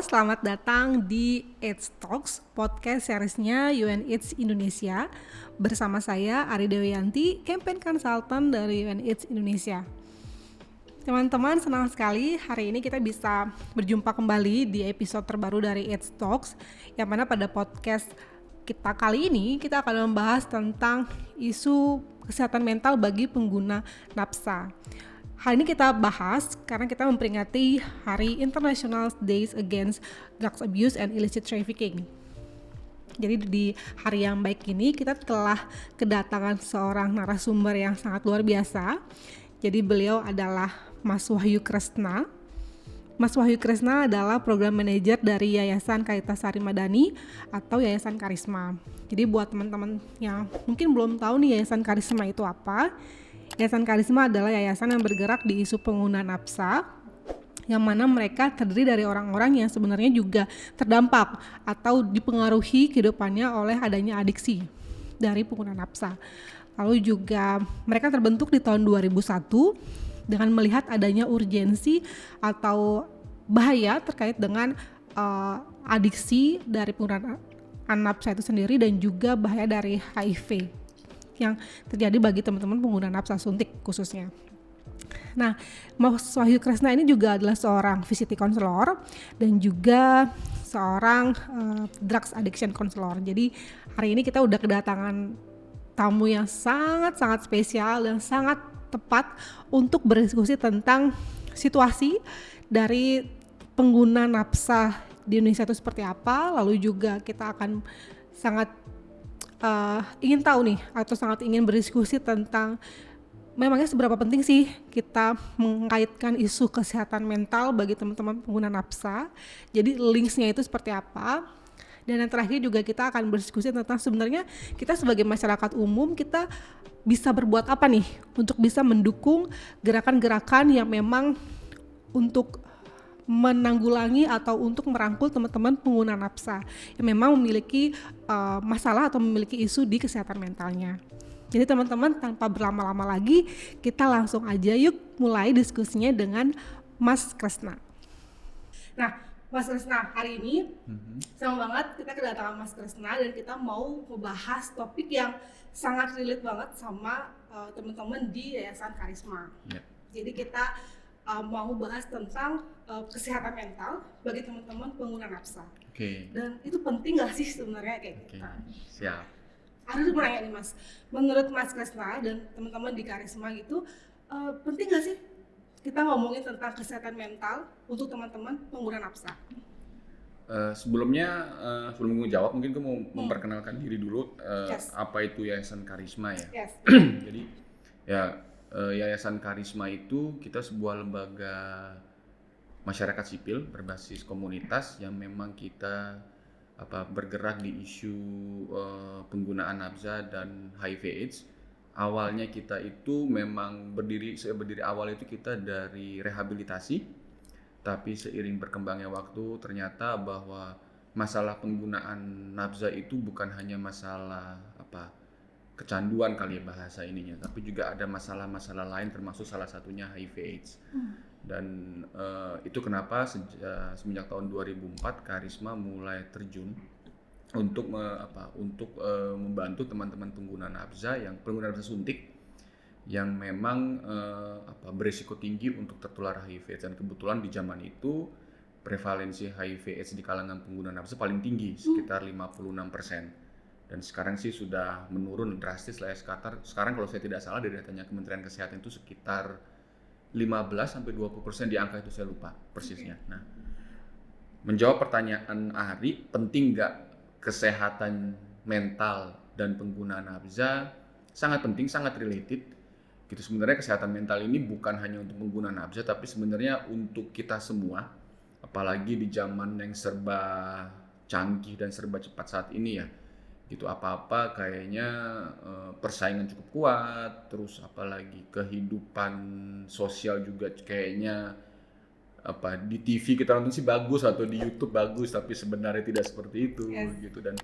selamat datang di AIDS Talks, podcast seriesnya UNAIDS Indonesia. Bersama saya Ari Dewianti, Campaign Consultant dari UNAIDS Indonesia. Teman-teman, senang sekali hari ini kita bisa berjumpa kembali di episode terbaru dari AIDS Talks, yang mana pada podcast kita kali ini kita akan membahas tentang isu kesehatan mental bagi pengguna napsa. Hal ini kita bahas karena kita memperingati Hari International Days Against Drugs Abuse and Illicit Trafficking. Jadi di hari yang baik ini kita telah kedatangan seorang narasumber yang sangat luar biasa. Jadi beliau adalah Mas Wahyu Kresna. Mas Wahyu Kresna adalah Program Manager dari Yayasan Karitasari Madani atau Yayasan Karisma. Jadi buat teman-teman yang mungkin belum tahu nih Yayasan Karisma itu apa, Yayasan Karisma adalah yayasan yang bergerak di isu pengguna napsa, yang mana mereka terdiri dari orang-orang yang sebenarnya juga terdampak atau dipengaruhi kehidupannya oleh adanya adiksi dari pengguna napsa. Lalu juga mereka terbentuk di tahun 2001 dengan melihat adanya urgensi atau bahaya terkait dengan adiksi dari pengguna napsa itu sendiri dan juga bahaya dari HIV yang terjadi bagi teman-teman pengguna napsa suntik khususnya. Nah, Mas Wahyu Kresna ini juga adalah seorang VCT counselor dan juga seorang drugs addiction counselor. Jadi hari ini kita udah kedatangan tamu yang sangat-sangat spesial dan sangat tepat untuk berdiskusi tentang situasi dari pengguna napsa di Indonesia itu seperti apa. Lalu juga kita akan sangat ingin tahu nih atau sangat ingin berdiskusi tentang memangnya seberapa penting sih kita mengaitkan isu kesehatan mental bagi teman-teman pengguna napsa. Jadi linksnya itu seperti apa. Dan yang terakhir juga kita akan berdiskusi tentang sebenarnya kita sebagai masyarakat umum kita bisa berbuat apa nih untuk bisa mendukung gerakan-gerakan yang memang untuk menanggulangi atau untuk merangkul teman-teman pengguna napsa yang memang memiliki masalah atau memiliki isu di kesehatan mentalnya. Jadi teman-teman, tanpa berlama-lama lagi kita langsung aja yuk mulai diskusinya dengan Mas Kresna. Nah, Mas Kresna, hari ini senang banget kita kedatangan Mas Kresna dan kita mau membahas topik yang sangat relate banget sama teman-teman di Yayasan Karisma. Jadi kita mau bahas tentang kesehatan mental bagi teman-teman pengguna napsa. Dan itu penting nggak sih sebenarnya kayak kita? Siap. Ada mau nanya nih Mas, menurut Mas Kresna dan teman-teman di Karisma gitu, penting nggak sih kita ngomongin tentang kesehatan mental untuk teman-teman pengguna napsa? Sebelum gue jawab, mungkin gue mau memperkenalkan diri dulu. Apa itu Yayasan Karisma ya? Yes. Jadi ya. Yayasan Karisma itu kita sebuah lembaga masyarakat sipil berbasis komunitas yang memang kita bergerak di isu penggunaan nafsa dan HIV/AIDS. Awalnya kita itu memang berdiri awal itu kita dari rehabilitasi, tapi seiring berkembangnya waktu ternyata bahwa masalah penggunaan nafsa itu bukan hanya masalah kecanduan kali ya bahasa ininya, tapi juga ada masalah-masalah lain termasuk salah satunya HIV/AIDS. Dan itu kenapa semenjak tahun 2004 Karisma mulai terjun untuk membantu teman-teman pengguna nafsa suntik yang memang berisiko tinggi untuk tertular HIV/AIDS. Dan kebetulan di zaman itu prevalensi HIV/AIDS di kalangan pengguna nafsa paling tinggi, sekitar 56%. Dan sekarang sih sudah menurun drastis lah ya. Sekarang kalau saya tidak salah dari datanya Kementerian Kesehatan itu sekitar 15-20% di angka itu, saya lupa persisnya. Nah, menjawab pertanyaan Ari, penting nggak kesehatan mental dan pengguna nafsa? Sangat penting, sangat related. Gitu, sebenarnya kesehatan mental ini bukan hanya untuk pengguna nafsa, tapi sebenarnya untuk kita semua. Apalagi di zaman yang serba canggih dan serba cepat saat ini ya. Gitu, apa-apa kayaknya persaingan cukup kuat, terus apalagi kehidupan sosial juga kayaknya di TV kita nonton sih bagus atau di YouTube bagus, tapi sebenarnya tidak seperti itu. Gitu. Dan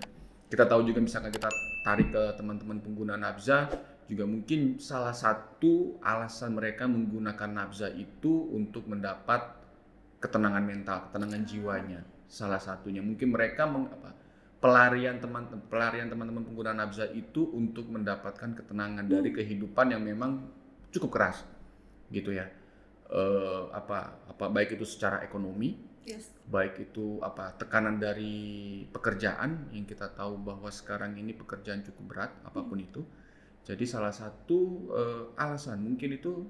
kita tahu juga misalkan kita tarik ke teman-teman pengguna nafsa juga mungkin salah satu alasan mereka menggunakan nafsa itu untuk mendapat ketenangan mental, ketenangan jiwanya. salah satunya. Mungkin mereka pelarian teman-teman pengguna nafza itu untuk mendapatkan ketenangan dari kehidupan yang memang cukup keras, gitu ya. Baik itu secara ekonomi, baik itu tekanan dari pekerjaan yang kita tahu bahwa sekarang ini pekerjaan cukup berat, apapun itu. Jadi salah satu alasan mungkin itu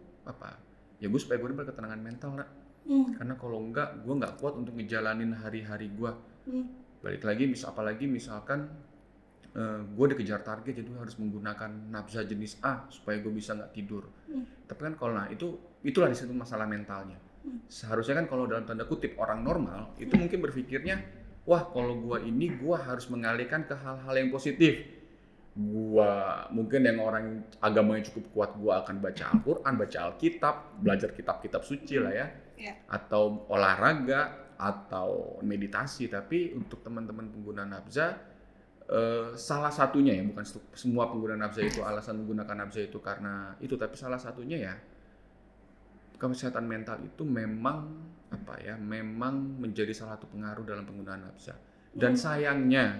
ya gue supaya gue berketenangan mental, nak. Karena kalau enggak, gue nggak kuat untuk ngejalanin hari-hari gue. Balik lagi, apalagi misalkan gue dikejar target, jadi harus menggunakan nafza jenis A supaya gue bisa nggak tidur. Tapi kan kalau itulah di situ masalah mentalnya. Seharusnya kan kalau dalam tanda kutip orang normal itu mungkin berpikirnya, wah kalau gue harus mengalihkan ke hal-hal yang positif. Gua mungkin yang orang agamanya cukup kuat, gua akan baca Al-Quran, baca Alkitab, belajar kitab-kitab suci lah ya. Atau olahraga atau meditasi. Tapi untuk teman-teman pengguna nafza, salah satunya ya, bukan semua pengguna nafza itu alasan menggunakan nafza itu karena itu, tapi salah satunya ya kesehatan mental itu memang memang menjadi salah satu pengaruh dalam penggunaan nafza. Dan sayangnya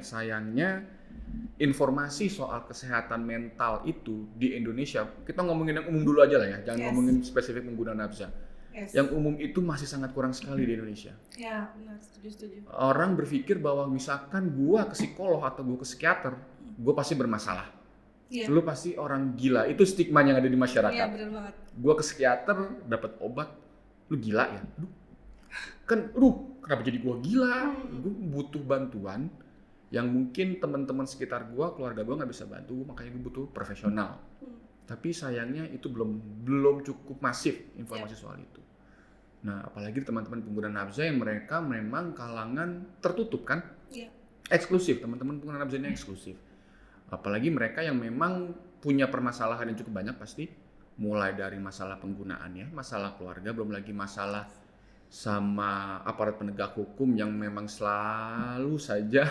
informasi soal kesehatan mental itu di Indonesia, kita ngomongin yang umum dulu aja lah ya, jangan ngomongin spesifik pengguna nafza. Yang umum itu masih sangat kurang sekali di Indonesia. Ya, benar, setuju. Orang berpikir bahwa misalkan gua ke psikolog atau gua ke psikiater, gua pasti bermasalah. Lu pasti orang gila. Itu stigma yang ada di masyarakat. Iya, benar banget. Gua ke psikiater dapat obat, lu gila ya? Kenapa jadi gua gila? Gua butuh bantuan yang mungkin teman-teman sekitar gua, keluarga gua nggak bisa bantu, makanya gua butuh profesional. Tapi sayangnya itu belum cukup masif informasi soal itu. Nah, apalagi teman-teman pengguna nafza yang mereka memang kalangan tertutup kan? Eksklusif, teman-teman pengguna nafza ini eksklusif. Apalagi mereka yang memang punya permasalahan yang cukup banyak pasti, mulai dari masalah penggunaannya, masalah keluarga, belum lagi masalah sama aparat penegak hukum yang memang selalu saja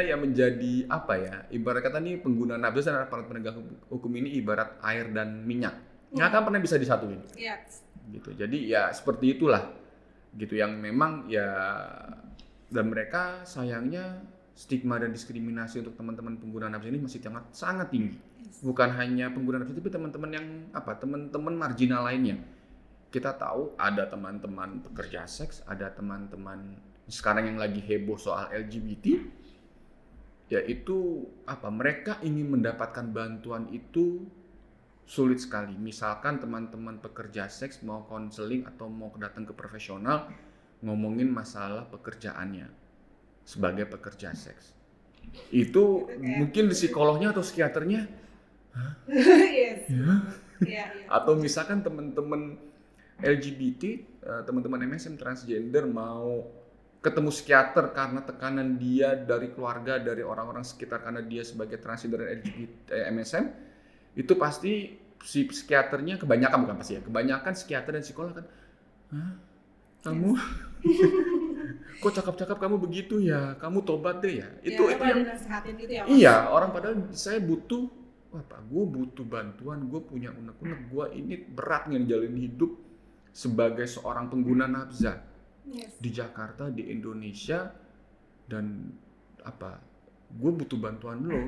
yang menjadi ibarat kata nih pengguna nafza dan aparat penegak hukum ini ibarat air dan minyak, nggak akan pernah bisa disatuin. Gitu. Jadi ya seperti itulah gitu yang memang ya, dan mereka sayangnya stigma dan diskriminasi untuk teman-teman pengguna nafza ini masih sangat tinggi. Bukan hanya pengguna nafza tapi teman-teman yang teman-teman marginal lainnya. Kita tahu ada teman-teman pekerja seks, ada teman-teman sekarang yang lagi heboh soal LGBT, yaitu mereka ingin mendapatkan bantuan itu sulit sekali. Misalkan teman-teman pekerja seks mau konseling atau mau datang ke profesional ngomongin masalah pekerjaannya sebagai pekerja seks, itu mungkin psikolognya atau psikiaternya atau misalkan teman-teman LGBT, teman-teman MSM transgender mau ketemu psikiater karena tekanan dia dari keluarga, dari orang-orang sekitar karena dia sebagai transgender dan LGBT MSM, itu pasti si psikiaternya kebanyakan psikiater dan psikolog kan, kamu kok cakap-cakap kamu begitu ya, kamu tobat deh ya. Itu yang gitu ya, iya, orang padahal saya butuh gue butuh bantuan, gue punya unek-unek, gue ini berat ngejalanin hidup sebagai seorang pengguna nafza di Jakarta, di Indonesia, dan gue butuh bantuan lo.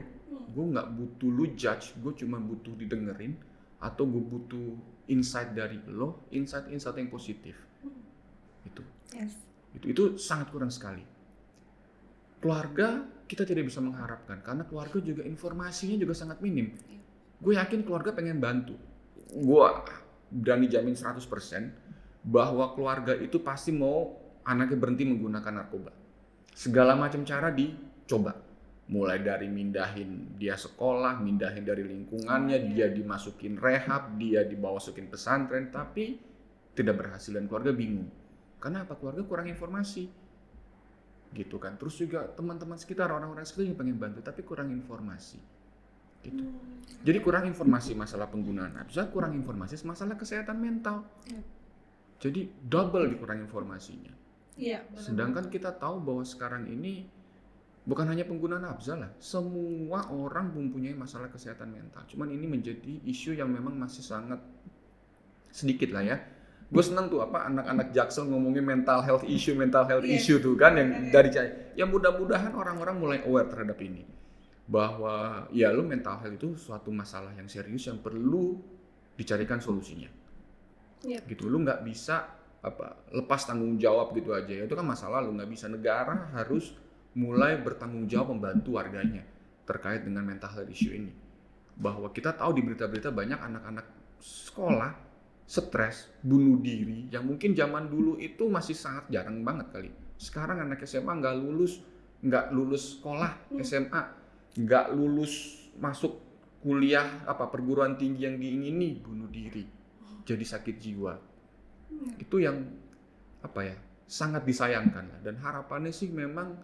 Gue nggak butuh lu judge, gue cuma butuh didengerin, atau gue butuh insight dari lo, insight yang positif. Itu sangat kurang sekali. Keluarga kita tidak bisa mengharapkan karena keluarga juga informasinya juga sangat minim. Gue yakin keluarga pengen bantu. Gue berani jamin 100% bahwa keluarga itu pasti mau anaknya berhenti menggunakan narkoba. Segala macam cara dicoba. Mulai dari mindahin dia sekolah, mindahin dari lingkungannya, dia dimasukin rehab, dia dimasukin pesantren, tapi tidak berhasil dan keluarga bingung. Karena keluarga kurang informasi. Gitu kan. Terus juga teman-teman sekitar, orang-orang sekitar yang pengen bantu tapi kurang informasi. Gitu. Jadi kurang informasi masalah penggunaan nafza, kurang informasi masalah kesehatan mental. Jadi double dikurang informasinya. Sedangkan kita tahu bahwa sekarang ini bukan hanya pengguna nafza lah, semua orang mempunyai masalah kesehatan mental. Cuman ini menjadi isu yang memang masih sangat sedikit lah ya. Gue seneng tuh anak-anak Jaksel ngomongin mental health issue Yes. tuh kan yang dari ya mudah-mudahan orang-orang mulai aware terhadap ini bahwa ya lu mental health itu suatu masalah yang serius yang perlu dicarikan solusinya. Yep. Gitu, lu nggak bisa lepas tanggung jawab gitu aja, itu kan masalah lu nggak bisa. Negara harus mulai bertanggung jawab membantu warganya terkait dengan mental health issue ini. Bahwa kita tahu di berita-berita banyak anak-anak sekolah stres, bunuh diri, yang mungkin zaman dulu itu masih sangat jarang banget kali. Sekarang anak SMA nggak lulus sekolah SMA, nggak lulus masuk kuliah perguruan tinggi yang diingini, bunuh diri, jadi sakit jiwa. Itu yang sangat disayangkan lah. Dan harapannya sih memang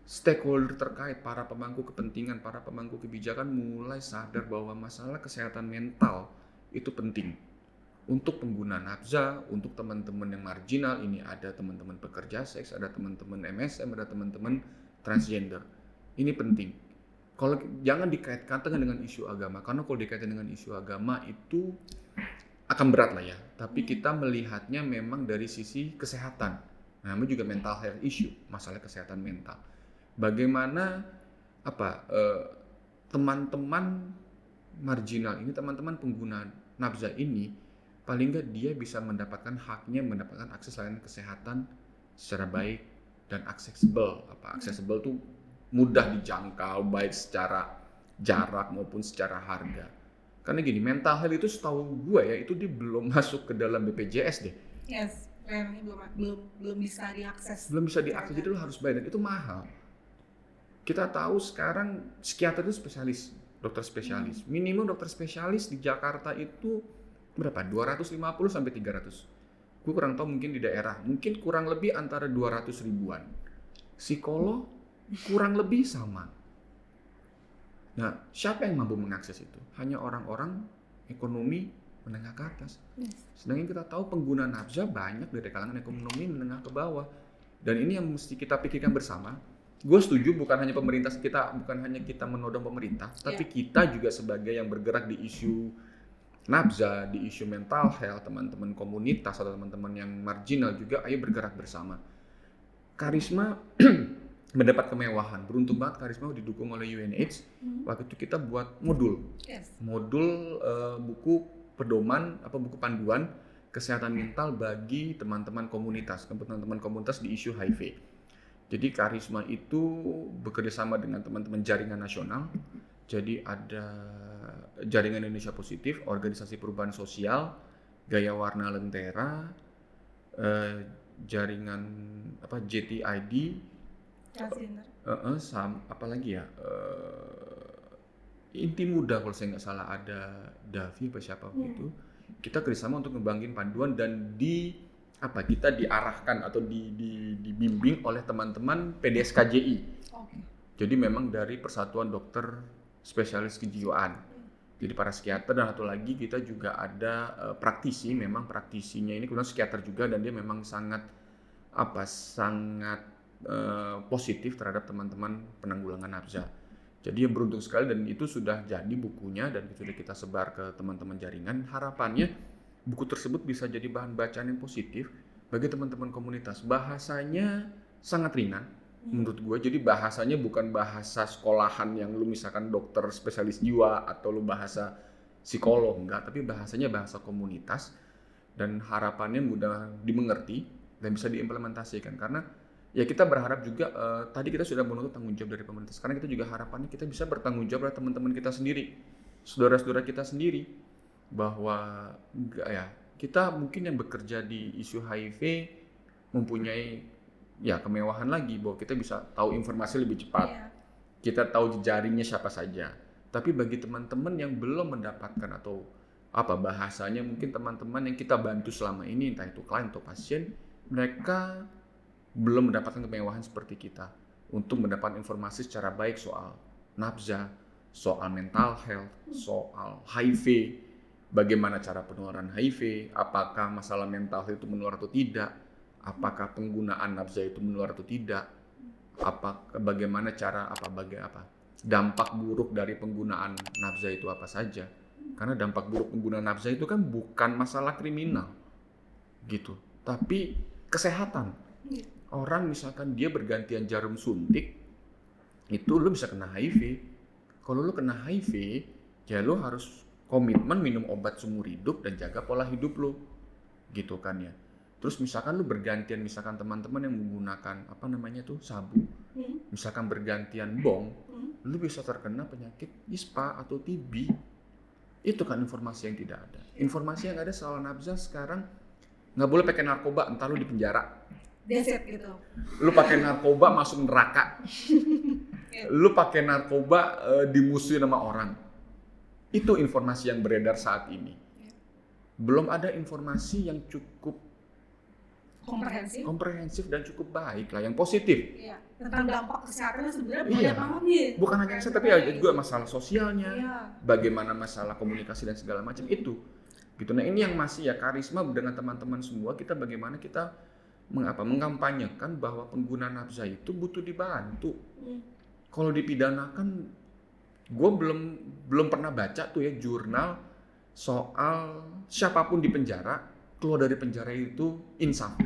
stakeholder terkait, para pemangku kepentingan, para pemangku kebijakan mulai sadar bahwa masalah kesehatan mental itu penting untuk pengguna nafza, untuk teman-teman yang marginal. Ini ada teman-teman pekerja seks, ada teman-teman MSM, ada teman-teman transgender. Ini penting. Kalau jangan dikaitkan dengan isu agama, karena kalau dikaitkan dengan isu agama itu akan berat lah ya. Tapi kita melihatnya memang dari sisi kesehatan. Namanya juga mental health issue, masalah kesehatan mental. Bagaimana teman-teman marginal ini, teman-teman pengguna nafza ini, paling nggak dia bisa mendapatkan haknya, mendapatkan akses layanan kesehatan secara baik dan aksesibel. Aksesibel tuh mudah dijangkau, baik secara jarak maupun secara harga. Karena gini, mental health itu setahu gue ya, itu dia belum masuk ke dalam BPJS deh. Yes, belum bisa diakses. Belum bisa diakses, jadi lo harus bayar, dan itu mahal. Kita tahu sekarang psikiater itu spesialis, dokter spesialis. Minimum dokter spesialis di Jakarta itu berapa? 250 sampai 300. Gue kurang tahu, mungkin di daerah, mungkin kurang lebih antara 200 ribuan. Psikolog kurang lebih sama. Nah, siapa yang mampu mengakses itu? Hanya orang-orang ekonomi menengah ke atas. Sedangkan kita tahu pengguna nafza banyak dari kalangan ekonomi menengah ke bawah. Dan ini yang mesti kita pikirkan bersama. Gue setuju, bukan hanya kita menodong pemerintah, tapi kita juga sebagai yang bergerak di isu nafza, di isu mental health, teman-teman komunitas atau teman-teman yang marginal juga, ayo bergerak bersama. Karisma mendapat kemewahan. Beruntung banget Karisma didukung oleh UNAIDS. Waktu itu kita buat modul buku pedoman, buku panduan kesehatan mental bagi teman-teman komunitas di isu HIV. Jadi Karisma itu bekerja sama dengan teman-teman jaringan nasional. Jadi ada Jaringan Indonesia Positif, Organisasi Perubahan Sosial, Gaya Warna Lentera, jaringan JTID, apa lagi ya, Inti Muda kalau saya nggak salah, ada Davi apa siapa gitu. Kita kerjasama untuk ngebangkin panduan, dan kita diarahkan atau dibimbing oleh teman-teman PDSKJI. Jadi memang dari Persatuan Dokter Spesialis Kejiwaan. Jadi para psikiater, dan satu lagi kita juga ada praktisi. Memang praktisinya ini kebetulan psikiater juga, dan dia memang sangat positif terhadap teman-teman penanggulangan nafza. Jadi beruntung sekali, dan itu sudah jadi bukunya dan sudah kita sebar ke teman-teman jaringan. Harapannya buku tersebut bisa jadi bahan bacaan yang positif bagi teman-teman komunitas. Bahasanya sangat ringan menurut gue. Jadi bahasanya bukan bahasa sekolahan yang lu misalkan dokter spesialis jiwa atau lu bahasa psikolog, enggak, tapi bahasanya bahasa komunitas, dan harapannya mudah dimengerti dan bisa diimplementasikan. Karena ya kita berharap juga, tadi kita sudah menuntut tanggung jawab dari pemerintah. Sekarang kita juga harapannya kita bisa bertanggung jawab pada teman-teman kita sendiri, saudara-saudara kita sendiri, bahwa kita mungkin yang bekerja di isu HIV mempunyai kemewahan lagi, bahwa kita bisa tahu informasi lebih cepat, kita tahu jejaringnya siapa saja. Tapi bagi teman-teman yang belum mendapatkan atau bahasanya, mungkin teman-teman yang kita bantu selama ini, entah itu klien atau pasien, mereka belum mendapatkan kemewahan seperti kita untuk mendapat informasi secara baik soal nafza, soal mental health, soal HIV, bagaimana cara penularan HIV, apakah masalah mental health itu menular atau tidak, apakah penggunaan nafza itu menular atau tidak, bagaimana cara dampak buruk dari penggunaan nafza itu apa saja. Karena dampak buruk penggunaan nafza itu kan bukan masalah kriminal. gitu. Tapi kesehatan, orang misalkan dia bergantian jarum suntik, itu lu bisa kena HIV. Kalau lu kena HIV, ya lu harus komitmen minum obat seumur hidup dan jaga pola hidup lu, gitu kan ya. Terus misalkan lu bergantian, misalkan teman-teman yang menggunakan apa namanya tuh sabu, misalkan bergantian bong, lu bisa terkena penyakit ISPA atau TB. Itu kan informasi yang tidak ada. Informasi yang ada soal nafza sekarang nggak boleh pakai narkoba, entar lu di penjara. Deset gitu. Lu pakai narkoba masuk neraka. Lu pakai narkoba dimusuhin sama orang. Itu informasi yang beredar saat ini. Belum ada informasi yang cukup komprehensif dan cukup baik lah, yang positif. Iya. Tentang dampak kesehatan sebenarnya Iya. banyak banget nih. Bukan hanya kesehatan, tapi juga masalah sosialnya, bagaimana masalah komunikasi dan segala macam itu. Gitu. Nah ini yang masih ya karisma dengan teman-teman semua, kita bagaimana kita mengkampanyekan bahwa pengguna nafza itu butuh dibantu. Kalau dipidanakan, gue belum pernah baca tuh ya jurnal soal siapapun di penjara keluar dari penjara itu insaf.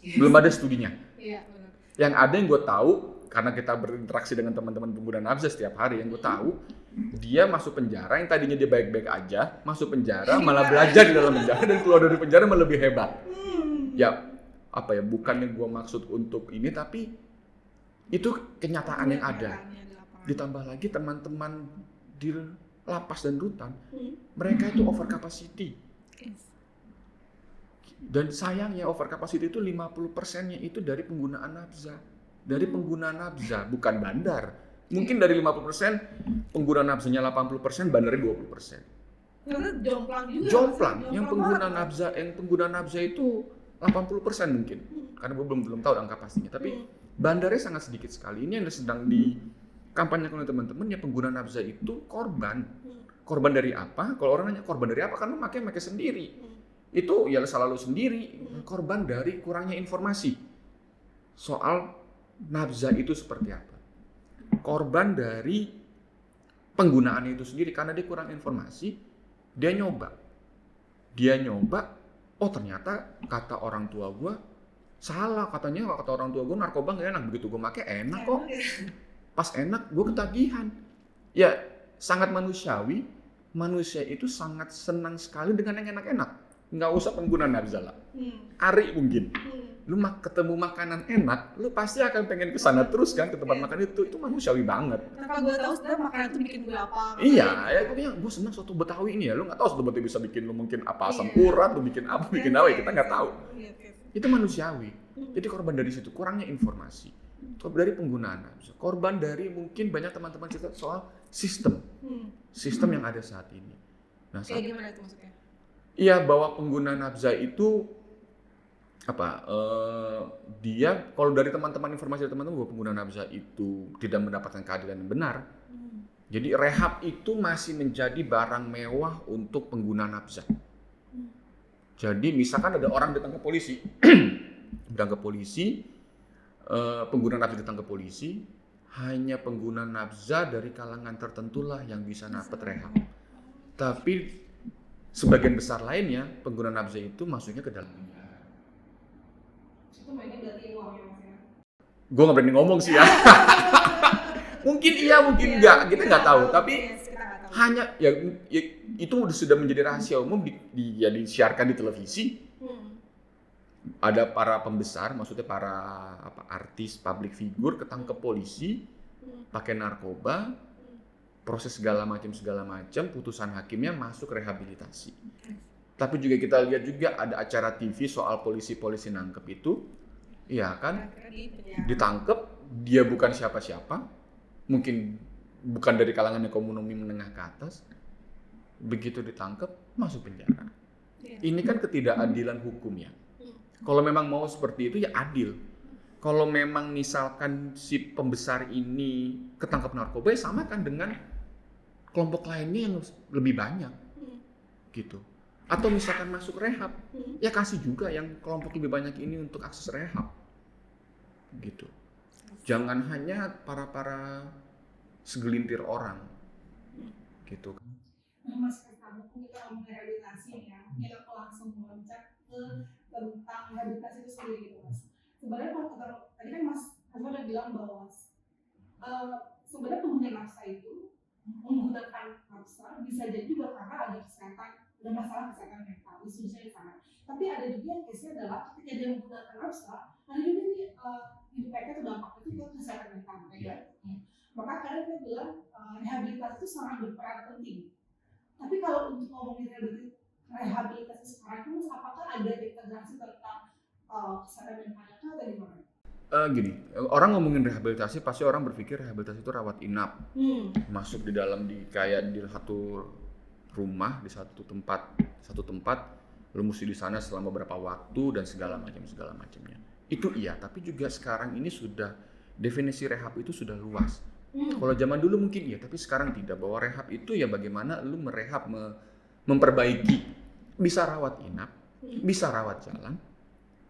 Belum ada studinya. Iya, benar. Yang ada yang gue tahu, karena kita berinteraksi dengan teman-teman pengguna nafza setiap hari, yang gue tahu dia masuk penjara yang tadinya dia baik-baik aja, masuk penjara malah belajar di dalam penjara dan keluar dari penjara malah lebih hebat. Ya apa ya, bukannya gue maksud untuk ini, tapi itu kenyataan yang ada. Ditambah lagi teman-teman di lapas dan rutan, mereka itu over capacity. Dan sayangnya over capacity itu 50%-nya itu dari penggunaan nafza. Dari pengguna nafza, bukan bandar. Mungkin dari 50% pengguna nafzanya 80%, bandarnya 20%. Karena jomplang juga. Jomplang. Yang pengguna nafza itu 80% mungkin. Karena gue belum tahu angka pastinya. Tapi bandarnya sangat sedikit sekali. Ini yang sedang dikampanyekan oleh teman-teman, ya pengguna nafza itu korban. Korban dari apa? Kalau orang nanya korban dari apa, kan lu pakai sendiri. Itu ya selalu sendiri. Korban dari kurangnya informasi soal nafza itu seperti apa. Korban dari penggunaannya itu sendiri, karena dia kurang informasi. Dia nyoba, oh ternyata kata orang tua gue salah, katanya kata orang tua gue narkoba gak enak, begitu gue pakai enak kok. Pas enak gue ketagihan. Ya sangat manusiawi, manusia itu sangat senang sekali dengan yang enak-enak. Nggak usah pengguna nafza lah. Ari mungkin. Lu ketemu makanan enak, lu pasti akan pengen kesana terus kan, ke tempat makan itu manusiawi banget. Kalau gue tahu sebenarnya makanan itu bikin gue apa? Iya, ya pokoknya gue senang soto Betawi ini ya. Lu nggak tahu soto Betawi bisa bikin lu mungkin apa, asam urat, lu bikin apa, bikin apa, ya kita nggak tahu. Itu manusiawi. Jadi korban dari situ, kurangnya informasi. Korban dari penggunaan nafza. Korban dari mungkin banyak teman-teman cerita soal sistem yang ada saat ini. Nah, kayak gimana itu maksudnya? Iya, bahwa pengguna nafza itu dia kalau dari teman-teman, informasi dari teman-teman bahwa pengguna nafza itu tidak mendapatkan keadilan yang benar. Jadi rehab itu masih menjadi barang mewah untuk pengguna nafza. Jadi misalkan ada orang datang ke polisi, pengguna nafza datang ke polisi, hanya pengguna nafza dari kalangan tertentulah yang bisa dapat rehab. Tapi sebagian besar lainnya pengguna nafza itu masuknya ke dalam penjara. Itu mainnya berarti uang ya maksudnya? Gue nggak berani ngomong sih ya. Mungkin iya, mungkin enggak, kita nggak tahu. Tapi hanya ya itu sudah menjadi rahasia umum, disiarkan di televisi. Ada para pembesar, maksudnya para artis, public figure ketangkep polisi pakai narkoba. Proses segala macam, putusan hakimnya masuk rehabilitasi. Tapi juga kita lihat juga ada acara TV soal polisi nangkep itu, iya kan? Ditangkep, dia bukan siapa-siapa, mungkin bukan dari kalangan ekonomi menengah ke atas, begitu ditangkep masuk penjara. Ini kan ketidakadilan hukum ya. Kalau memang mau seperti itu ya adil. Kalau memang misalkan si pembesar ini ketangkep narkoba, ya sama kan dengan kelompok lainnya yang lebih banyak, gitu. Atau misalkan masuk rehab, ya kasih juga yang kelompok lebih banyak ini untuk akses rehab, gitu. Jangan hanya para segelintir orang, gitu. Mas, kita merehabilitasi ya, kita langsung meloncat ke tentang rehabilitasi itu sendiri gitu Mas. Sebenarnya kalau tadi kan Mas Hasma udah bilang bahwa sebenarnya penggunaan nafsa itu menggunakan nafsa bisa jadi juga karena ada masalah kesehatan mental, khususnya di sana. Tapi ada juga yang case-nya adalah ketika dia menggunakan nafsa, ada juga nih impactnya atau dampaknya itu ke kesehatan mental. Maka kadang kita bilang rehabilitasi itu sangat berperan penting. Tapi kalau untuk ngomongin rehabilitasi sekarang itu, apakah ada integrasi tentang kesehatan mentalnya atau gimana? Gini, orang ngomongin rehabilitasi pasti orang berpikir rehabilitasi itu rawat inap, masuk di dalam kayak di satu rumah di satu tempat, lu mesti di sana selama beberapa waktu dan segala macamnya. Itu iya, tapi juga sekarang ini sudah definisi rehab itu sudah luas. Kalau zaman dulu mungkin iya, tapi sekarang tidak. Bahwa rehab itu ya bagaimana lu merehab, memperbaiki, bisa rawat inap, bisa rawat jalan.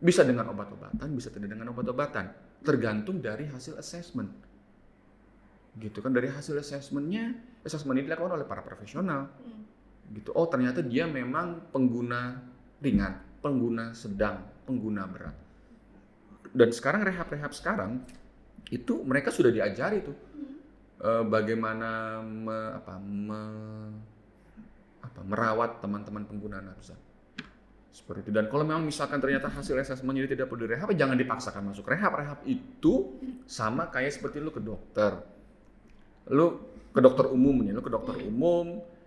Bisa dengan obat-obatan, bisa tidak dengan obat-obatan. Tergantung dari hasil assessment. Gitu kan, dari hasil assessment ini dilakukan oleh para profesional. Gitu. Oh, ternyata dia memang pengguna ringan, pengguna sedang, pengguna berat. Dan sekarang rehab sekarang itu mereka sudah diajari tuh bagaimana merawat teman-teman pengguna nafsa. Seperti itu. Dan kalau memang misalkan ternyata hasil asesmen jadi tidak perlu direhab, jangan dipaksakan masuk rehab. Rehab itu sama kayak seperti lu ke dokter. Lu ke dokter umum nih,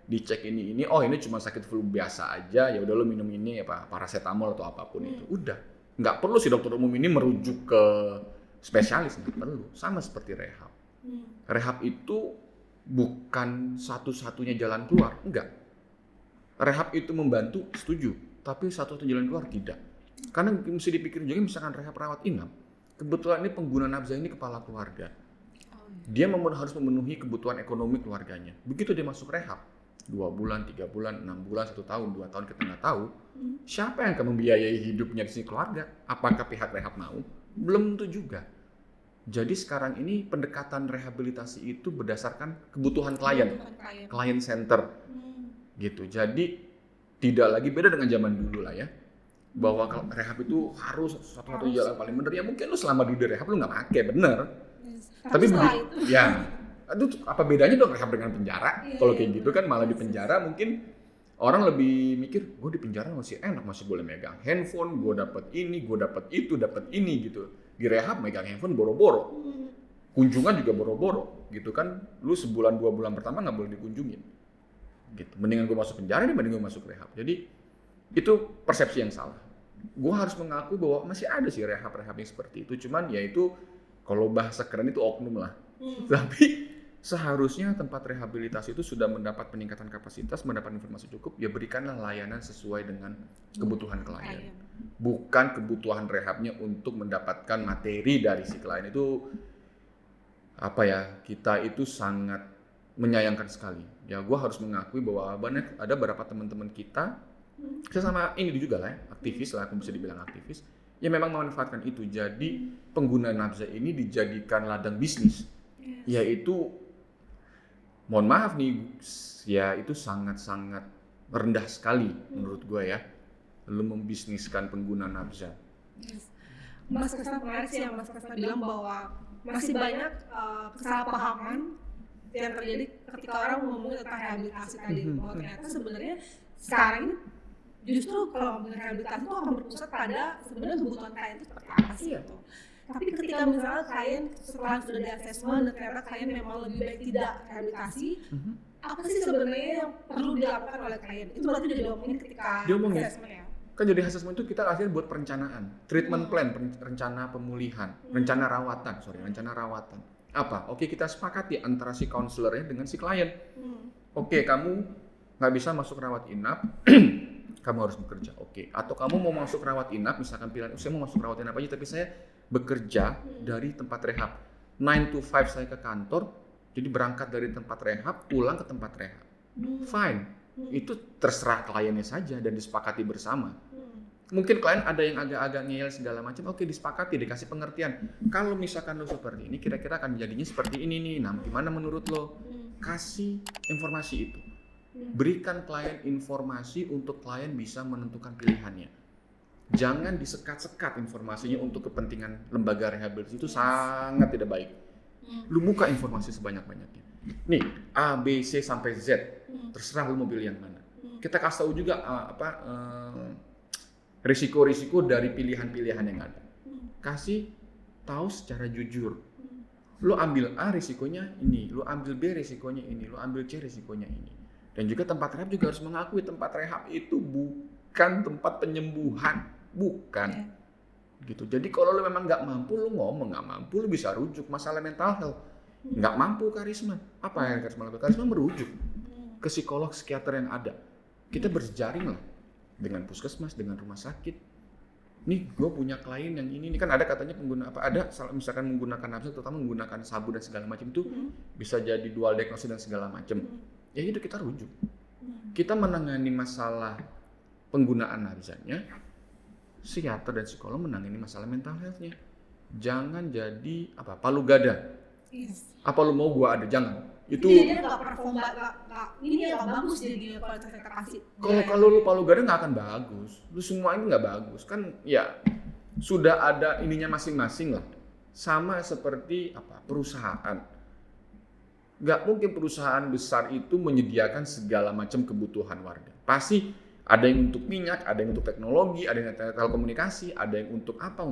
dicek ini, oh ini cuma sakit flu biasa aja, ya udah lu minum ini paracetamol atau apapun itu. Udah. Nggak perlu si dokter umum ini merujuk ke spesialis, nggak perlu. Sama seperti rehab. Rehab itu bukan satu-satunya jalan keluar, enggak. Rehab itu membantu, setuju. Tapi satu-satunya jalan keluar tidak. Karena mesti dipikir juga misalkan rehab rawat inap, kebetulan ini pengguna nafsa ini kepala keluarga. Dia harus memenuhi kebutuhan ekonomi keluarganya. Begitu dia masuk rehab, 2 bulan, 3 bulan, 6 bulan, 1 tahun, 2 tahun kita nggak tahu. Siapa yang akan membiayai hidupnya di sini keluarga? Apakah pihak rehab mau? Belum tentu juga. Jadi sekarang ini pendekatan rehabilitasi itu berdasarkan kebutuhan klien center. Gitu. Jadi tidak lagi beda dengan zaman dulu lah ya, bahwa rehab itu harus satu-satunya jalan paling bener. Ya mungkin lu selama dulu di rehab lu nggak pakai bener, tapi begitu ya itu apa bedanya dong rehab dengan penjara? Kalau kayak gitu kan malah di penjara mungkin orang lebih mikir, gue di penjara masih enak, masih boleh megang handphone, gue dapat ini, gue dapat itu, dapat ini gitu. Di rehab megang handphone boro-boro, kunjungan juga boro-boro gitu kan. Lu sebulan 2 bulan pertama nggak boleh dikunjungin. Gitu. Mendingan gue masuk penjara dibanding gue masuk rehab. Jadi itu persepsi yang salah. Gue harus mengakui bahwa masih ada sih rehab yang seperti itu. Cuman ya itu kalau bahasa keren itu oknum lah. Tapi seharusnya tempat rehabilitasi itu sudah mendapat peningkatan kapasitas, mendapat informasi cukup. Ya berikanlah layanan sesuai dengan kebutuhan klien. Bukan kebutuhan rehabnya untuk mendapatkan materi dari si klien. Itu kita itu sangat menyayangkan sekali. Ya gue harus mengakui bahwa ada beberapa teman-teman kita, sama ini juga lah ya, aktivis lah, aku bisa dibilang aktivis, yang memang memanfaatkan itu. Jadi pengguna nafsa ini dijadikan ladang bisnis, yaitu, mohon maaf nih, ya itu sangat-sangat rendah sekali menurut gue ya, lu membisniskan pengguna nafsa. Mas Krisna menarik sih yang Mas Krisna bilang bahwa masih banyak kesalahpahaman yang terjadi ketika orang ngomongin tentang rehabilitasi tadi, bahwa ternyata sebenarnya sekarang ini justru kalau ngomongin rehabilitasi itu akan berpusat pada sebenarnya kebutuhan klien itu seperti apa sih gitu. Tapi ketika misalnya klien setelah sudah di assessment dan ternyata klien memang lebih baik tidak rehabilitasi, apa sih sebenarnya yang perlu dilakukan oleh klien? Itu berarti udah diomongin ketika assessment ya? Kan jadi assessment itu kita akhirnya buat perencanaan, treatment plan, rencana pemulihan, rencana rawatan. Apa? Oke, kita sepakati antara si counselornya dengan si klien. Oke, kamu nggak bisa masuk rawat inap, kamu harus bekerja. Oke, atau kamu mau masuk rawat inap, misalkan pilihan, saya mau masuk rawat inap aja, tapi saya bekerja dari tempat rehab. 9 to 5 saya ke kantor, jadi berangkat dari tempat rehab, pulang ke tempat rehab. Fine, itu terserah kliennya saja dan disepakati bersama. Mungkin klien ada yang agak-agak ngeyel segala macam, oke disepakati, dikasih pengertian. Kalau misalkan lo seperti ini, kira-kira akan jadinya seperti ini nih. Nah, gimana menurut lo? Kasih informasi itu. Berikan klien informasi untuk klien bisa menentukan pilihannya. Jangan disekat-sekat informasinya untuk kepentingan lembaga rehabilitasi, itu sangat tidak baik. Lu buka informasi sebanyak-banyaknya. Nih, A, B, C sampai Z. Terserah lu mau pilih yang mana. Kita kasih tahu juga risiko-risiko dari pilihan-pilihan yang ada. Kasih tahu secara jujur. Lu ambil A risikonya ini, lu ambil B risikonya ini, lu ambil C risikonya ini. Dan juga tempat rehab juga harus mengakui tempat rehab itu bukan tempat penyembuhan, bukan. Gitu. Jadi kalau lu memang nggak mampu, lu ngomong nggak mampu, lu bisa rujuk masalah mental health. Nggak mampu Karisma, apa yang Karisma lakukan? Karisma merujuk ke psikolog, psikiater yang ada. Kita berjejaring lah dengan puskesmas, dengan rumah sakit. Nih, gue punya klien yang ini kan ada katanya pengguna apa? Ada misalkan menggunakan nafsu, terutama menggunakan sabu dan segala macam itu bisa jadi dual diagnosis dan segala macam. Ya itu kita rujuk. Kita menangani masalah penggunaan nafsunya. Psikiater dan psikolog menangani masalah mental health-nya. Jangan jadi palu gada. Apa lu mau gua ada, jangan. Itu jadi dia nggak perform, ini nggak bagus jadi kualitas yang terkasih. Kalau lu palu gada nggak akan bagus. Lu semua ini nggak bagus kan? Ya sudah ada ininya masing-masing lah. Sama seperti perusahaan. Nggak mungkin perusahaan besar itu menyediakan segala macam kebutuhan warga. Pasti ada yang untuk minyak, ada yang untuk teknologi, ada yang untuk telekomunikasi, ada yang untuk apa.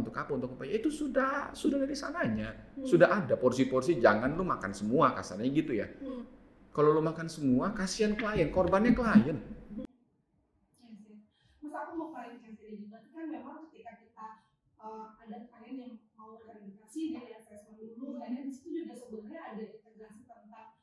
Itu sudah dari sananya. Sudah ada porsi-porsi, jangan lu makan semua, kasarnya gitu ya. Kalau lu makan semua, kasihan klien, korbannya klien. Mas, aku mau klarifikasi juga, kan memang ketika kita ada klien yang mau rehabilitasi, dia assessment dulu, dan di situ juga sebenarnya ada integrasi tentang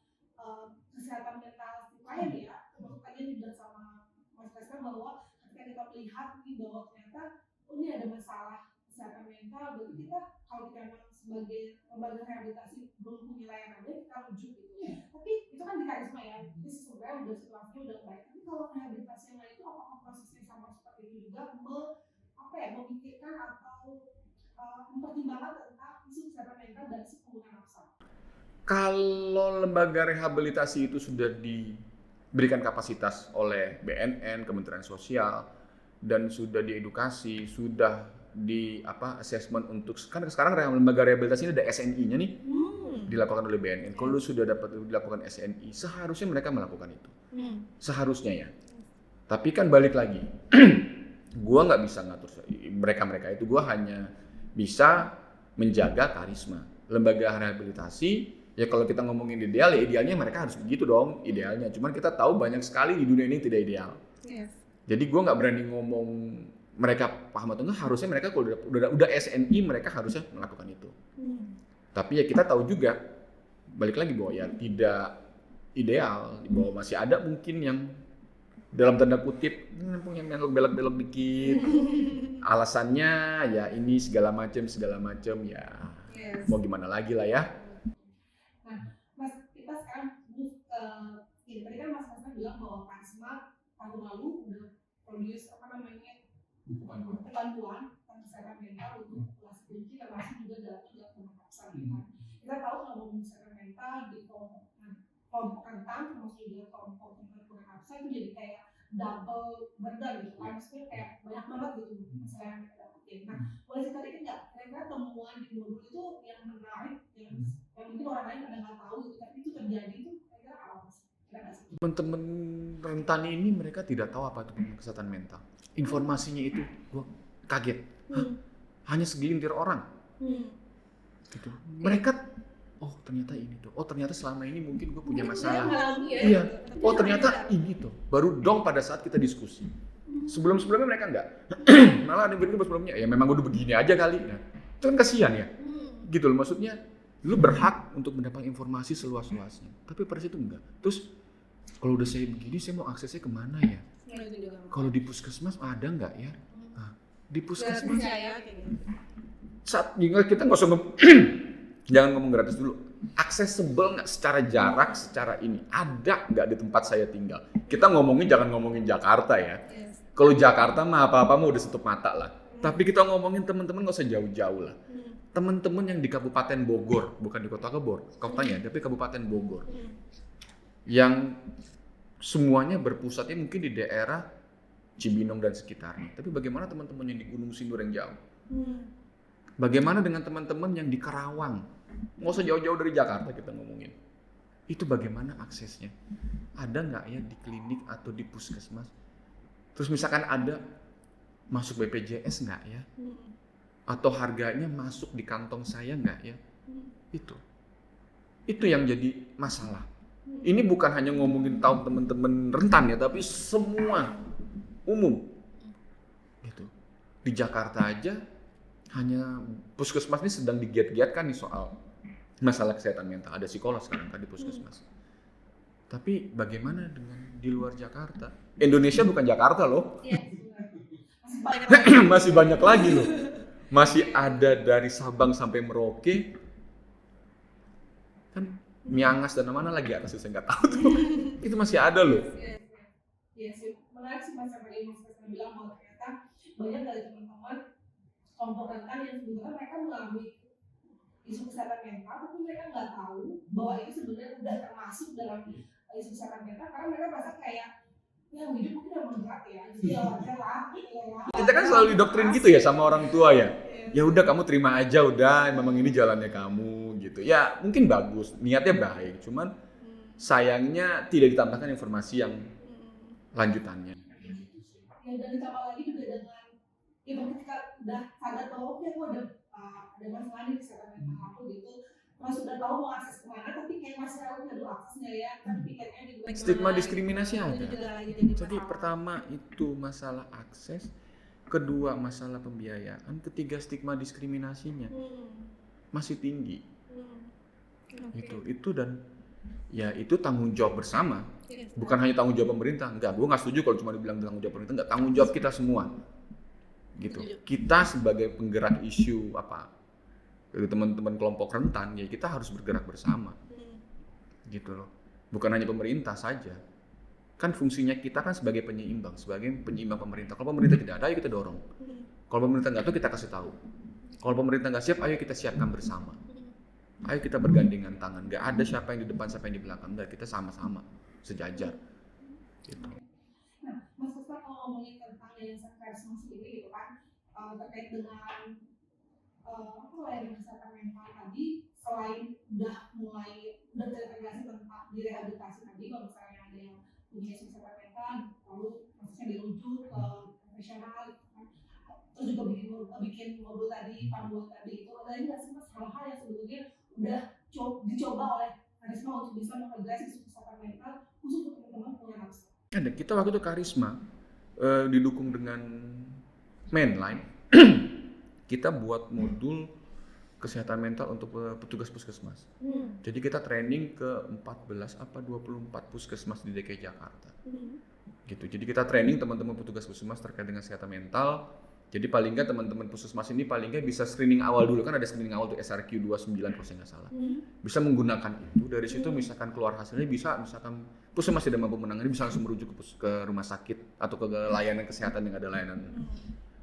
kesehatan mental klien ya. Termasuk tadi juga sama Mas Presiden bahwa ketika kita melihat bahwa ternyata ini ada masalah kesehatan mental, berarti kita kalau kita memang sebagai lembaga rehabilitasi belum punya layanan, kita rujuk gitu. Tapi itu kan di Karisma ya, jadi sebenarnya udah situasinya udah baik. Tapi kalau rehabilitasi yang lain itu apakah prosesnya sama seperti itu juga memikirkan atau mempertimbangkan tentang isu kesehatan mental dan si pengguna nafsa? Kalau lembaga rehabilitasi itu sudah diberikan kapasitas oleh BNN, Kementerian Sosial, dan sudah diedukasi, sudah di assessment untuk kan sekarang lembaga rehabilitasi ini ada SNI-nya nih, dilakukan oleh BNN. Kalau sudah dapat dilakukan SNI, seharusnya mereka melakukan itu, seharusnya ya. Tapi kan balik lagi, gua nggak bisa ngatur mereka itu, gua hanya bisa menjaga Karisma. Lembaga rehabilitasi ya kalau kita ngomongin ideal, ya idealnya mereka harus begitu dong, idealnya. Cuman kita tahu banyak sekali di dunia ini tidak ideal. Jadi gue nggak berani ngomong mereka paham atau enggak. Harusnya mereka kalau udah SNI mereka harusnya melakukan itu. Tapi ya kita tahu juga, balik lagi bahwa ya tidak ideal, bahwa masih ada mungkin yang dalam tanda kutip yang belok-belok dikit. Alasannya ya ini segala macam ya. Mau gimana lagi lah ya. Mas, kita sekarang tadi kan Mas bilang bahwa Karisma tahun lalu udah produce ketentuan tentang kesehatan mental untuk populasi kunci, termasuk juga dalamnya pengetahuan kan. Kita tahu kalau kesehatan mental di kelompok rentan, termasuk juga kelompok pengguna nafsa itu jadi kayak double burden gitu kan, maksudnya kayak banyak banget gitu masalah yang kita dapetin. Nah, boleh cerita dikit nggak kira-kira temuan di modul itu yang menarik, yang mungkin orang lain pada nggak tahu gitu, tapi itu terjadi itu kira-kira apa sih? Teman-teman rentan ini mereka tidak tahu apa itu kesehatan mental. Informasinya itu gue kaget. Hanya segelintir orang. Gitu. Mereka ternyata ini tuh. Ternyata selama ini mungkin gue punya masalah. Iya. Ternyata ini tuh. Baru dong pada saat kita diskusi. Sebelum-sebelumnya mereka enggak. Malah ada yang berpikir sebelumnya ya memang udah begini aja kali. Nah, itu kan kasihan ya. Gitu loh, maksudnya lu berhak untuk mendapat informasi seluas-luasnya. Tapi pada situ enggak. Terus kalau udah saya begini, saya mau aksesnya kemana ya? Kalau di puskesmas ada nggak ya? Nah, di puskesmas saat kita nggak usah jangan ngomong gratis dulu. Aksesibel nggak secara jarak, secara ini ada nggak di tempat saya tinggal? Kita jangan ngomongin Jakarta ya. Kalau Jakarta mah apa-apa mah udah tutup mata lah. Tapi kita ngomongin teman-teman nggak usah jauh-jauh lah. Teman-teman yang di Kabupaten Bogor, bukan di Kota kotanya, tapi Kabupaten Bogor. Yang semuanya berpusatnya mungkin di daerah Cibinong dan sekitarnya. Tapi bagaimana teman-teman yang di Gunung Sindur yang jauh? Bagaimana dengan teman-teman yang di Karawang? Nggak usah jauh-jauh dari Jakarta kita ngomongin. Itu bagaimana aksesnya? Ada nggak ya di klinik atau di puskesmas? Terus misalkan ada, masuk BPJS nggak ya? Atau harganya masuk di kantong saya nggak ya? Itu yang jadi masalah. Ini bukan hanya ngomongin tahun teman-teman rentan ya, tapi semua umum. Gitu. Di Jakarta aja hanya puskesmas ini sedang digiat-giatkan nih soal masalah kesehatan mental. Ada psikolog sekarang kan di puskesmas. Tapi bagaimana dengan di luar Jakarta? Indonesia bukan Jakarta loh. Masih banyak lagi loh. Masih ada dari Sabang sampai Merauke. Kan Miangas dan mana lagi atas saya nggak tahu tuh. Itu masih ada loh. Iya sih, menarik sih Mas Fadil bilang bahwa ternyata banyak dari teman-teman kelompok rentan yang sebenarnya mereka mengalami isu kesehatan mental, tapi mereka nggak tahu bahwa itu sebenarnya udah termasuk dalam isu kesehatan mental karena mereka merasa kayak ya hidup mungkin udah berat ya, jadi ya wajar lah. Kita kan selalu didoktrin gitu ya sama orang tua ya. Ya udah kamu terima aja, udah memang ini jalannya kamu gitu. Ya mungkin bagus, niatnya baik, cuman sayangnya tidak ditambahkan informasi yang lanjutannya. Ya dan ditambah lagi juga dengan ya ketika udah sadar bahwa oke aku ada masalah di kesehatan mental aku gitu, terus udah tahu mau akses kemana tapi kayak masih aduh aksesnya ya, tapi pikirnya di Stigma diskriminasi ada. Jadi pertama itu masalah akses, kedua masalah pembiayaan, ketiga stigma diskriminasinya masih tinggi. Itu dan ya itu tanggung jawab bersama, bukan hanya tanggung jawab pemerintah. Enggak, gue nggak setuju kalau cuma dibilang tanggung jawab pemerintah. Enggak, tanggung jawab kita semua. Gitu. Kita sebagai penggerak isu dari teman-teman kelompok rentan, ya kita harus bergerak bersama. Gitu loh. Bukan hanya pemerintah saja. Kan fungsinya kita kan sebagai penyeimbang pemerintah. Kalau pemerintah tidak ada, ayo kita dorong. Kalau pemerintah nggak tahu, kita kasih tahu. Kalau pemerintah nggak siap, ayo kita siapkan bersama. Ayo kita bergandengan tangan. Nggak ada siapa yang di depan, siapa yang di belakang. Nggak, kita sama-sama, sejajar. Gitu. Nah, Mas Ustaz kalau ngomongin tentang yayasan karisma sendiri gitu kan, terkait dengan layanan kesehatan mental tadi, selain udah terintegrasi tentang direhabilitasi tadi, kalau misalnya ada yang punya isu kesehatan mental, lalu prosesnya dirujuk ke profesional, gitu kan. Terus juga bikin modul tadi, panduan tadi itu, ada nggak sih Mas hal-hal yang sebetulnya udah dicoba oleh karisma untuk bisa mengadres isu kesehatan mental khusus untuk teman-teman punya nafsu? Ada, kita waktu itu karisma didukung dengan Mainline. Kita buat modul kesehatan mental untuk petugas puskesmas. Jadi kita training ke 14 apa 24 puskesmas di DKI Jakarta. Gitu. Jadi kita training teman-teman petugas puskesmas terkait dengan kesehatan mental. Jadi paling nggak teman-teman puskesmas ini paling nggak bisa screening awal dulu, kan ada screening awal tuh SRQ 29 kalau saya nggak salah. Bisa menggunakan itu, dari situ misalkan keluar hasilnya bisa, misalkan puskesmas tidak mampu menangani, bisa langsung merujuk ke rumah sakit atau ke layanan kesehatan yang ada layanan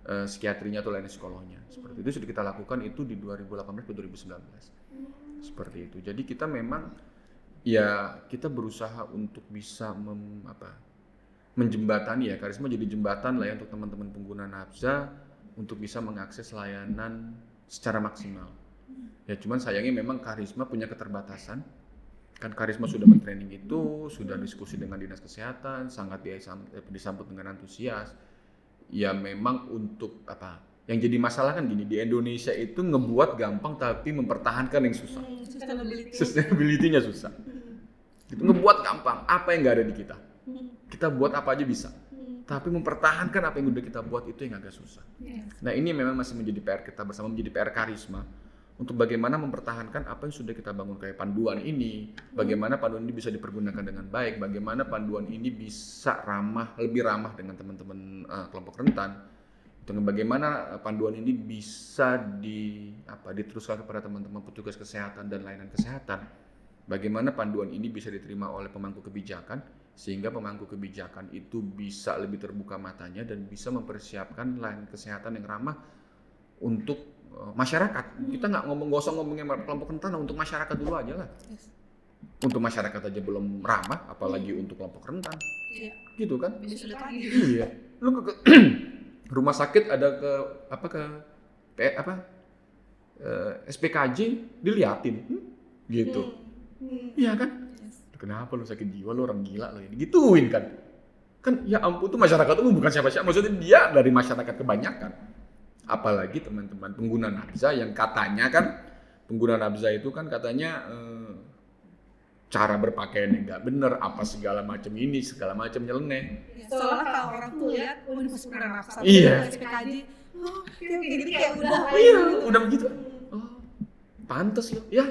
psikiatrinya atau layanan psikolognya. Seperti itu sudah kita lakukan itu di 2018-2019. Seperti itu. Jadi kita memang ya kita berusaha untuk bisa menjembatani ya, karisma jadi jembatan lah ya untuk teman-teman pengguna nafsa untuk bisa mengakses layanan secara maksimal. Ya cuman sayangnya memang karisma punya keterbatasan. Kan karisma sudah mentraining itu, sudah diskusi dengan dinas kesehatan, sangat disambut dengan antusias. Ya memang untuk yang jadi masalah kan gini, di Indonesia itu ngebuat gampang tapi mempertahankan yang susah. Sustainability-nya susah. Itu ngebuat gampang, apa yang nggak ada di kita. Kita buat apa aja bisa. Tapi mempertahankan apa yang udah kita buat itu yang agak susah. Nah ini memang masih menjadi PR kita bersama, menjadi PR karisma. Untuk bagaimana mempertahankan apa yang sudah kita bangun kayak panduan ini. Bagaimana panduan ini bisa dipergunakan dengan baik. Bagaimana panduan ini bisa lebih ramah dengan teman-teman kelompok rentan. Dengan bagaimana panduan ini bisa diteruskan kepada teman-teman petugas kesehatan dan layanan kesehatan. Bagaimana panduan ini bisa diterima oleh pemangku kebijakan sehingga pemangku kebijakan itu bisa lebih terbuka matanya dan bisa mempersiapkan layanan kesehatan yang ramah untuk masyarakat. Kita nggak usah ngomongin kelompok rentan, untuk masyarakat dulu aja lah. Untuk masyarakat aja belum ramah, apalagi untuk kelompok rentan. Iya. gitu kan? Lebih sulit lagi. Iya, lu ke rumah sakit ada ke SPKJ diliatin, gitu, iya kan? Yes. Kenapa lu sakit jiwa, lu orang gila lo ini, gituin kan? Kan ya ampun tuh masyarakat tuh bukan siapa-siapa, maksudnya dia dari masyarakat kebanyakan. Apalagi teman-teman pengguna nafza yang katanya kan pengguna nafza itu kan katanya cara berpakaiannya nggak bener, apa segala macam ini, segala macam nyeleneh. Soalnya kalau orang tuh lihat, oh ini pasti pernah nafsa. Iya. SPKJ, oh kayak gini kayak udah. Iya, udah begitu. Oh, pantes loh, ya.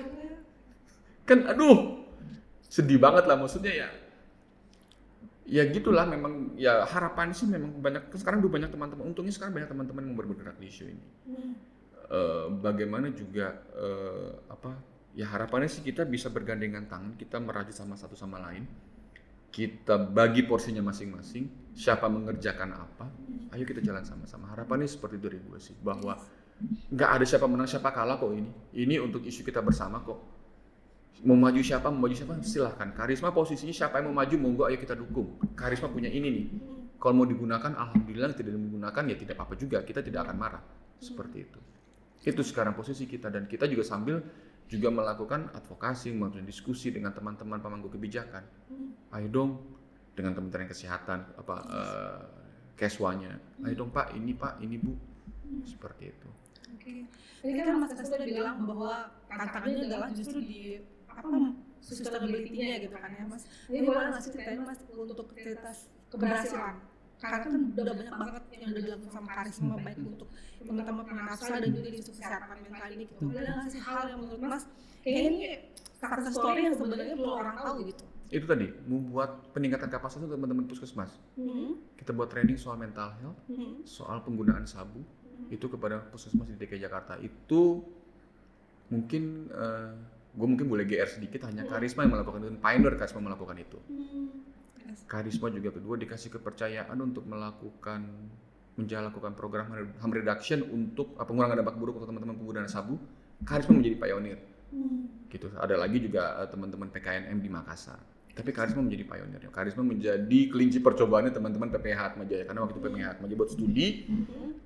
Kan aduh, sedih banget lah maksudnya ya. Ya gitulah memang ya harapan sih memang banyak sekarang udah banyak teman-teman, untungnya sekarang banyak teman-teman yang bergerak di isu ini. Bagaimana juga ya harapannya sih kita bisa bergandengan tangan, kita merajut sama satu sama lain, kita bagi porsinya masing-masing, siapa mengerjakan apa, ayo kita jalan sama-sama. Harapannya seperti itu dari gue sih, bahwa nggak ada siapa menang siapa kalah kok ini untuk isu kita bersama kok. Mau maju siapa silahkan. Karisma posisinya siapa yang mau maju monggo ayo kita dukung. Karisma punya ini nih, kalau mau digunakan alhamdulillah, tidak menggunakan ya tidak apa-apa juga, kita tidak akan marah. Seperti itu sekarang posisi kita, dan kita juga sambil juga melakukan advokasi, melakukan diskusi dengan teman-teman pemangku kebijakan. Ayo dong dengan Kementerian Kesehatan Keswanya, ayo dong Pak, ini Bu, seperti itu. Oke. Tadi kan Mas Kas udah bilang bahwa tantangannya adalah justru di sustainability-nya gitu kan ya Mas. Ini boleh ngasih ceritain Mas untuk cerita keberhasilan, karena kan udah banyak banget yang udah dilakukan sama Karisma, baik untuk teman-teman penafsa dan juga di isu kesehatan mental ini gitu. Boleh ngasih hal yang menurut Mas kayaknya ini success story yang sebenarnya belum orang tahu gitu. Itu tadi, membuat peningkatan kapasitas untuk teman-teman puskesmas. Kita buat training soal mental health, soal penggunaan sabu, itu kepada puskesmas di DKI Jakarta. Itu mungkin gue mungkin boleh GR sedikit, hanya Karisma yang melakukan itu, pioneer Karisma melakukan itu. Karisma juga kedua dikasih kepercayaan untuk menjalankan program harm reduction untuk pengurangan dampak buruk untuk teman-teman pengguna sabu. Karisma menjadi pioneer. Gitu. Ada lagi juga teman-teman PKNM di Makassar. Tapi Karisma menjadi pioneer. Karisma menjadi kelinci percobaannya teman-teman PPH Atmajaya, karena waktu itu PPH Atmajaya buat studi,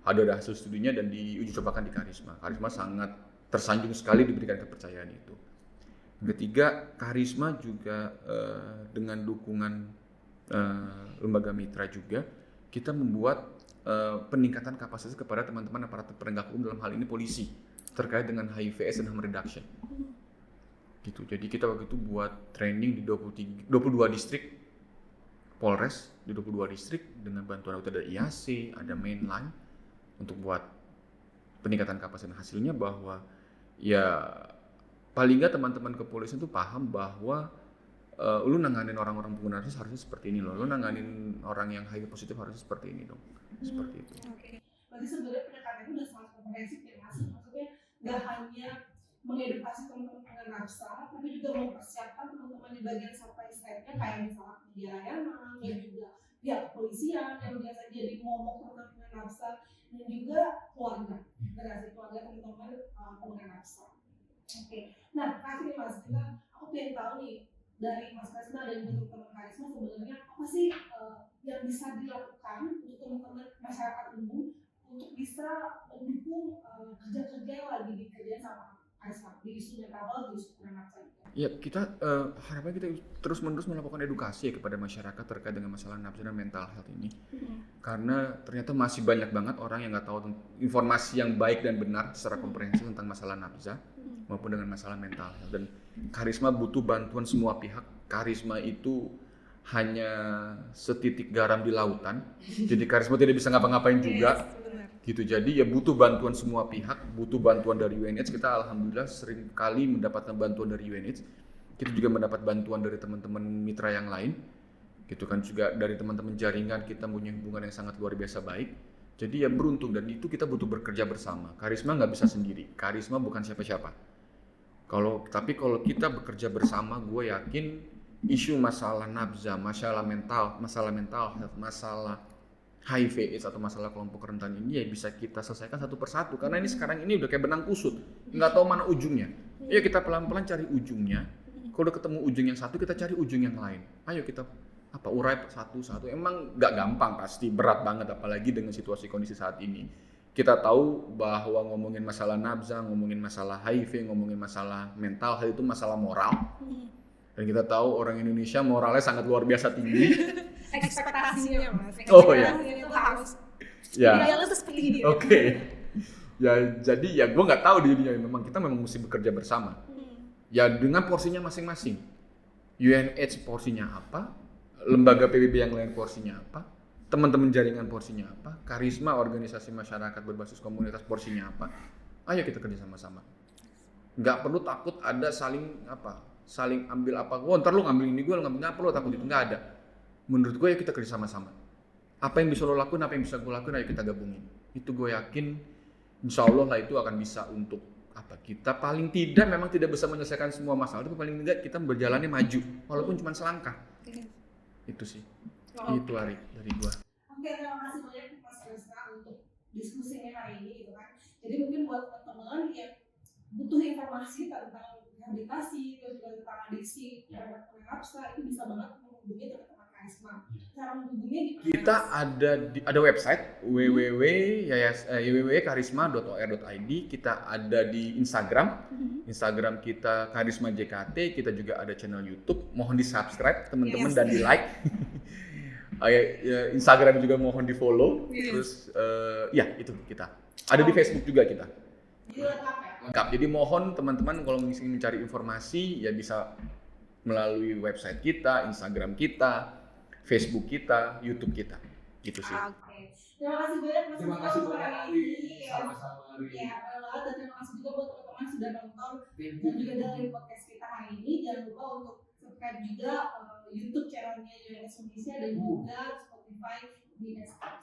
ada hasil studinya dan diuji cobakan di Karisma. Karisma sangat tersanjung sekali diberikan kepercayaan itu. Ketiga, Karisma juga dengan dukungan lembaga mitra juga, kita membuat peningkatan kapasitas kepada teman-teman aparat penegak hukum, dalam hal ini polisi, terkait dengan HIV/AIDS dan harm reduction. Gitu. Jadi kita waktu itu buat training di 22 distrik Polres, di 22 distrik dengan bantuan ada IAC, ada Mainline untuk buat peningkatan kapasitas. Hasilnya bahwa ya paling nggak teman-teman kepolisian itu paham bahwa lu nanganin orang-orang pengguna narkoba harusnya seperti ini loh, lu nanganin orang yang HIV positif harusnya seperti ini dong, seperti itu. Oke. Berarti sebenarnya pendekatan itu udah sangat komprehensif ya Mas. Maksudnya nggak hanya mengedukasi teman-teman pengguna narkoba, tapi juga mempersiapkan teman-teman di bagian sampai stepnya kayak misalnya media layanan dan juga pihak kepolisian yang biasa jadi momok teman-teman pengguna narkoba, dan juga keluarga, generasi keluarga teman-teman pengguna narkoba. Oke. Nah, akhirnya Mas, aku pengen tahu nih dari Mas Karisma dan untuk teman Karisma sebenarnya apa sih yang bisa dilakukan untuk teman-teman masyarakat umum untuk bisa mendukung kerja-kerja yang lagi dikerjain sama Karisma di isu mental, di isu penanganan saja. Ya, kita harapannya kita terus-menerus melakukan edukasi kepada masyarakat terkait dengan masalah nafsu dan mental health ini. Karena ternyata masih banyak banget orang yang nggak tahu informasi yang baik dan benar secara komprehensif tentang masalah nafsu maupun dengan masalah mental health. Dan Karisma butuh bantuan semua pihak. Karisma itu hanya setitik garam di lautan, jadi Karisma tidak bisa ngapa-ngapain juga. Gitu, jadi ya butuh bantuan semua pihak, butuh bantuan dari UNAIDS. Kita alhamdulillah sering kali mendapatkan bantuan dari UNAIDS. Kita juga mendapat bantuan dari teman-teman mitra yang lain, gitu kan, juga dari teman-teman jaringan. Kita punya hubungan yang sangat luar biasa baik. Jadi ya beruntung, dan itu kita butuh bekerja bersama. Karisma nggak bisa sendiri. Karisma bukan siapa-siapa. Tapi kalau kita bekerja bersama, gue yakin isu masalah nafza, masalah mental health, masalah HIV/AIDS atau masalah kelompok rentan ini ya bisa kita selesaikan satu persatu. Karena ini sekarang ini udah kayak benang kusut, nggak tahu mana ujungnya. Ya kita pelan-pelan cari ujungnya. Kalau udah ketemu ujung yang satu, kita cari ujung yang lain. Ayo kita urai satu-satu. Emang nggak gampang, pasti berat banget, apalagi dengan situasi kondisi saat ini. Kita tahu bahwa ngomongin masalah nabza, ngomongin masalah HIV, ngomongin masalah mental health itu masalah moral. Dan kita tahu orang Indonesia moralnya sangat luar biasa tinggi. Ekspektasinya Mas. Oh ya. Itu harus Ya. idealnya tuh seperti ini. Oke. Ya jadi ya gue nggak tahu di dunia, kita memang mesti bekerja bersama. Ya dengan porsinya masing-masing. UNH porsinya apa? Lembaga PBB yang lain porsinya apa? Teman-teman jaringan porsinya apa? Karisma organisasi masyarakat berbasis komunitas porsinya apa? Ayo kita kerja sama-sama. Nggak perlu takut ada saling ambil apa. Oh, ntar lu ngambil ini, gue ngambil, nggak perlu takut itu, nggak ada. Menurut gue ya kita kerja sama-sama. Apa yang bisa lo lakuin, apa yang bisa gue lakuin, ayo kita gabungin. Itu gue yakin insya Allah lah itu akan bisa untuk kita paling tidak memang tidak bisa menyelesaikan semua masalah, tapi paling tidak kita berjalannya maju walaupun cuma selangkah. Itu sih. Itu Ari dari gua. Oke, terima kasih banyak Mas Rizka untuk diskusinya hari ini gitu kan. Jadi mungkin buat teman-teman yang butuh informasi tentang rehabilitasi dan juga tentang adiksi terhadap nafsa, itu bisa banget menghubungi teman-teman Karisma. Cara menghubunginya gimana? Kita ada website www.karisma.or.id. Kita ada di Instagram kita Karisma JKT. Kita juga ada channel YouTube. Mohon di subscribe teman-teman dan di like. Instagram juga mohon di follow. Terus itu kita. Ada di Facebook juga kita. Jadi lengkap ya? Lengkap. Jadi mohon teman-teman kalau ingin mencari informasi ya bisa melalui website kita, Instagram kita, Facebook kita, YouTube kita, gitu sih. Oke. Terima kasih banyak Mas. Terima kasih banyak Ari. Sama-sama Ari. Ya, dan terima kasih juga buat teman-teman sudah nonton dan juga dari podcast kita hari ini. Jangan lupa untuk subscribe juga YouTube channelnya UNS Indonesia dan juga Spotify di Desktop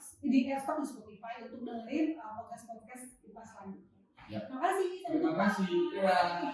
di Spotify untuk dengerin podcast kita selanjutnya. Ya. Terima kasih. Terima kasih. Ya.